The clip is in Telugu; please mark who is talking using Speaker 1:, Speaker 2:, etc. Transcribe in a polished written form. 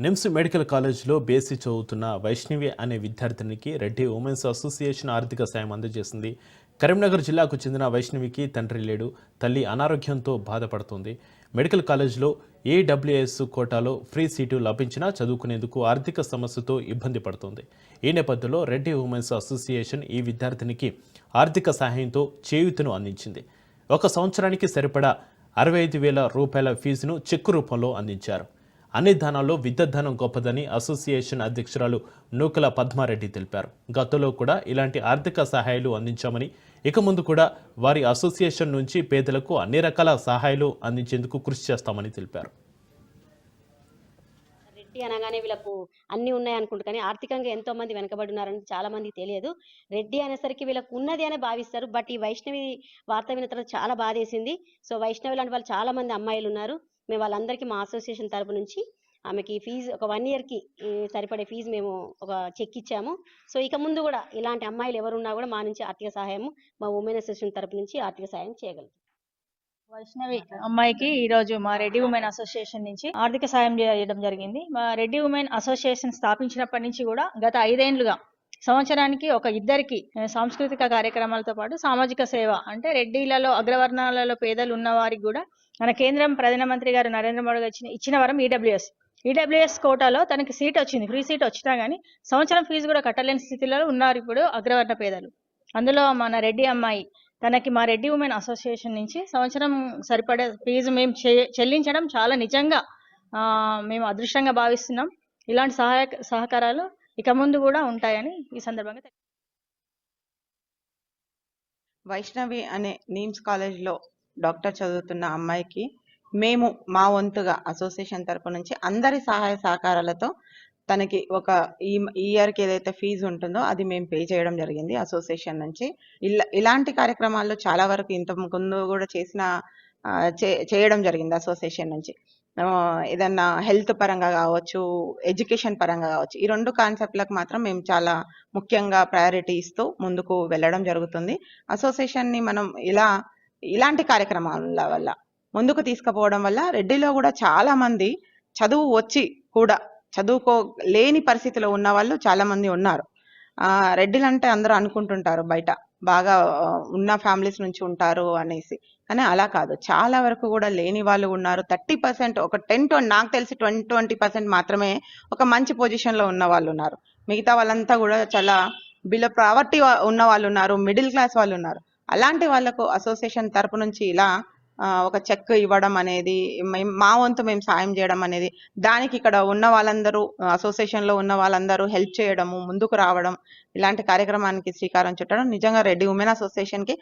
Speaker 1: నిమ్స్ మెడికల్ కాలేజ్లో బీఎస్సీ చదువుతున్న వైష్ణవి అనే విద్యార్థినికి రెడ్డి ఉమెన్స్ అసోసియేషన్ ఆర్థిక సాయం అందజేసింది. కరీంనగర్ జిల్లాకు చెందిన వైష్ణవికి తండ్రి లేడు, తల్లి అనారోగ్యంతో బాధపడుతుంది. మెడికల్ కాలేజ్లో ఏడబ్ల్యూఎస్ కోటాలో ఫ్రీ సీటు లభించినా చదువుకునేందుకు ఆర్థిక సమస్యతో ఇబ్బంది పడుతుంది. ఈ నేపథ్యంలో రెడ్డి ఉమెన్స్ అసోసియేషన్ ఈ విద్యార్థినికి ఆర్థిక సహాయంతో చేయూతను అందించింది. ఒక సంవత్సరానికి సరిపడా 65,000 రూపాయల ఫీజును చెక్కు రూపంలో అందించారు. అన్ని దానాల్లో విద్యాదానం గొప్పదని అసోసియేషన్ అధ్యక్షురాలు నూకల పద్మారెడ్డి తెలిపారు. గతంలో కూడా ఇలాంటి ఆర్థిక సహాయాలు అందించామని, ఇక ముందు కూడా వారి అసోసియేషన్ నుంచి పేదలకు అన్ని రకాల సహాయాలు అందించేందుకు కృషి చేస్తామని తెలిపారు.
Speaker 2: రెడ్డి అనగానే వీళ్ళకు అన్ని ఉన్నాయి అనుకుంటారు, కానీ ఆర్థికంగా ఎంతో మంది వెనకబడి ఉన్నారని చాలా మందికి తెలియదు. రెడ్డి అనేసరికి వీళ్ళకు ఉన్నది అని భావిస్తారు. బట్ ఈ వైష్ణవి వార్త విన్న తర్వాత చాలా బాధేసింది. సో వైష్ణవి లాంటి వాళ్ళు చాలా మంది అమ్మాయిలు ఉన్నారు. మేము వాళ్ళందరికీ మా అసోసియేషన్ తరపు నుంచి ఆమెకి ఫీజు ఒక 1 ఇయర్కి సరిపడే ఫీజు మేము ఒక చెక్ ఇచ్చాము. సో ఇక ముందు కూడా ఇలాంటి అమ్మాయిలు ఎవరున్నా కూడా మా నుంచి ఆర్థిక సహాయం, మా ఉమెన్ అసోసియేషన్ తరపు నుంచి ఆర్థిక సహాయం చేయగలుగుతాం.
Speaker 3: వైష్ణవి అమ్మాయికి ఈ రోజు మా రెడ్డి ఉమెన్ అసోసియేషన్ నుంచి ఆర్థిక సాయం చేయడం జరిగింది. మా రెడ్డి ఉమెన్ అసోసియేషన్ స్థాపించినప్పటి నుంచి కూడా గత 5 ఏళ్లుగా సంవత్సరానికి ఒక ఇద్దరికి సాంస్కృతిక కార్యక్రమాలతో పాటు సామాజిక సేవ, అంటే రెడ్డిలలో అగ్రవర్ణాలలో పేదలు ఉన్న వారికి కూడా మన కేంద్రం ప్రధానమంత్రి గారు నరేంద్ర మోడీ గారు ఇచ్చిన వరం ఈడబ్ల్యూఎస్ కోటాలో తనకి సీట్ వచ్చింది. ఫ్రీ సీట్ వచ్చినా కానీ సంవత్సరం ఫీజు కూడా కట్టలేని స్థితిలో ఉన్నారు ఇప్పుడు అగ్రవర్ణ పేదలు. అందులో మన రెడ్డి అమ్మాయి తనకి మా రెడ్డి ఉమెన్ అసోసియేషన్ నుంచి సంవత్సరం సరిపడే ఫీజు మేము చెల్లించడం చాలా నిజంగా మేము అదృష్టంగా భావిస్తున్నాం. ఇలాంటి సహకారాలు ఇక ముందు కూడా ఉంటాయని ఈ సందర్భంగా.
Speaker 4: వైష్ణవి అనే నీమ్స్ కాలేజ్లో డాక్టర్ చదువుతున్న అమ్మాయికి మేము మా వంతుగా అసోసియేషన్ తరపు నుంచి అందరి సహాయ సహకారాలతో తనకి ఒక ఈ ఇయర్కి ఏదైతే ఫీజు ఉంటుందో అది మేము పే చేయడం జరిగింది అసోసియేషన్ నుంచి. ఇలాంటి కార్యక్రమాల్లో చాలా వరకు ఇంత ముందు కూడా చేయడం జరిగింది అసోసియేషన్ నుంచి. ఏదన్నా హెల్త్ పరంగా కావచ్చు, ఎడ్యుకేషన్ పరంగా కావచ్చు, ఈ 2 కాన్సెప్ట్లకు మాత్రం మేము చాలా ముఖ్యంగా ప్రయారిటీ ఇస్తూ ముందుకు వెళ్ళడం జరుగుతుంది. అసోసియేషన్ని మనం ఇలాంటి కార్యక్రమాల వల్ల ముందుకు తీసుకుపోవడం వల్ల రెడ్డిలో కూడా చాలా మంది చదువు వచ్చి కూడా చదువుకోలేని పరిస్థితిలో ఉన్న వాళ్ళు చాలా మంది ఉన్నారు. రెడ్డిలు అంటే అందరూ అనుకుంటుంటారు బయట బాగా ఉన్న ఫ్యామిలీస్ నుంచి ఉంటారు అనేసి, కానీ అలా కాదు. చాలా వరకు కూడా లేని వాళ్ళు ఉన్నారు. 30%, ఒక 10 నాకు తెలిసి 20% మాత్రమే ఒక మంచి పొజిషన్లో ఉన్న వాళ్ళు ఉన్నారు. మిగతా వాళ్ళంతా కూడా చాలా బిలో ప్రావర్టీ ఉన్న వాళ్ళు ఉన్నారు, మిడిల్ క్లాస్ వాళ్ళు ఉన్నారు. అలాంటి వాళ్ళకు అసోసియేషన్ తరపు నుంచి ఇలా ఒక చెక్ ఇవ్వడం అనేది, మా వంతు మేము సాయం చేయడం అనేది, దానికి ఇక్కడ ఉన్న వాళ్ళందరూ అసోసియేషన్లో ఉన్న వాళ్ళందరూ హెల్ప్ చేయడము, ముందుకు రావడం, ఇలాంటి కార్యక్రమానికి శ్రీకారం చుట్టడం నిజంగా రెడ్డి ఉమెన్ అసోసియేషన్కి